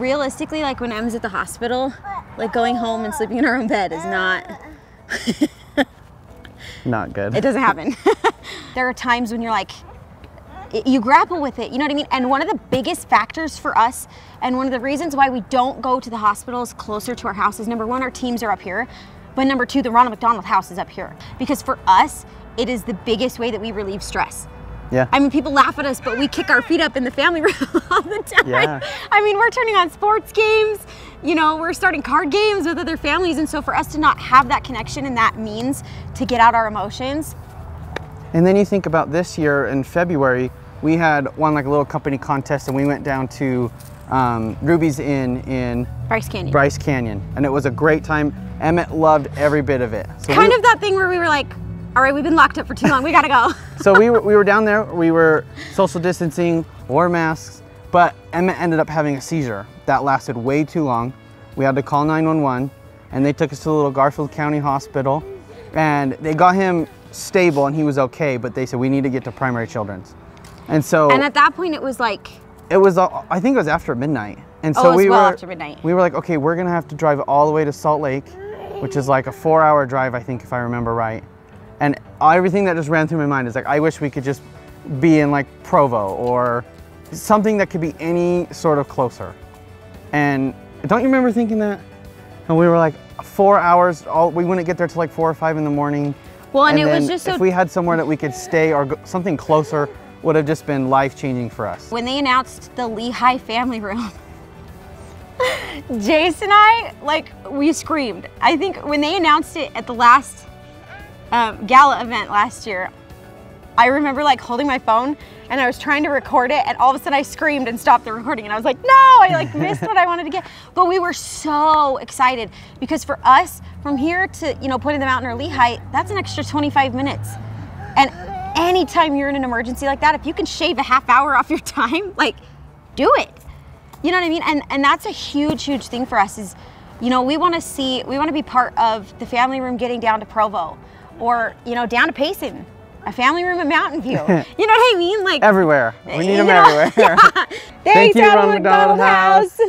realistically, like when Em's at the hospital, like going home and sleeping in her own bed is not good. It doesn't happen. There are times when you're like, you grapple with it, you know what I mean? And one of the biggest factors for us, and one of the reasons why we don't go to the hospitals closer to our house is, number one, our teams are up here, but number two, the Ronald McDonald House is up here. Because for us, it is the biggest way that we relieve stress. Yeah. I mean, people laugh at us, but we kick our feet up in the family room all the time. Yeah. I mean, we're turning on sports games, you know, we're starting card games with other families, and so for us to not have that connection and that means to get out our emotions. And then you think about this year in February, we had one like a little company contest, and we went down to Ruby's Inn in Bryce Canyon. And it was a great time. Emmett loved every bit of it. So kind of that thing where we were like, all right, we've been locked up for too long, we gotta go. So we were down there, we were social distancing, wore masks, but Emmett ended up having a seizure that lasted way too long. We had to call 911, and they took us to the little Garfield County Hospital, and they got him stable and he was okay, but they said we need to get to Primary Children's. And so, and at that point it was like, it was, I think it was after midnight. And so it was well after midnight. We were like, okay, we're gonna have to drive all the way to Salt Lake, which is like a 4-hour drive, I think, if I remember right. And everything that just ran through my mind is like, I wish we could just be in like Provo or something that could be any sort of closer. And don't you remember thinking that? And we were like, 4 hours, we wouldn't get there till like 4 or 5 in the morning. Well, and it was just so, if we had somewhere that we could stay or something closer, would have just been life-changing for us. When they announced the Lehigh family room, Jace and I, like, we screamed. I think when they announced it at the last gala event last year, I remember like holding my phone and I was trying to record it, and all of a sudden I screamed and stopped the recording, and I was like, no, I like missed what I wanted to get. But we were so excited because for us, from here to, you know, Point of the Mountain or Lehigh, that's an extra 25 minutes. And anytime you're in an emergency like that, if you can shave a half hour off your time, like, do it. You know what I mean? And that's a huge, huge thing for us is, you know, we want to be part of the family room getting down to Provo, or, you know, down to Payson, a family room at Mountain View. You know what I mean? Like, everywhere. We need them everywhere. Yeah. Thank you, Ronald McDonald House.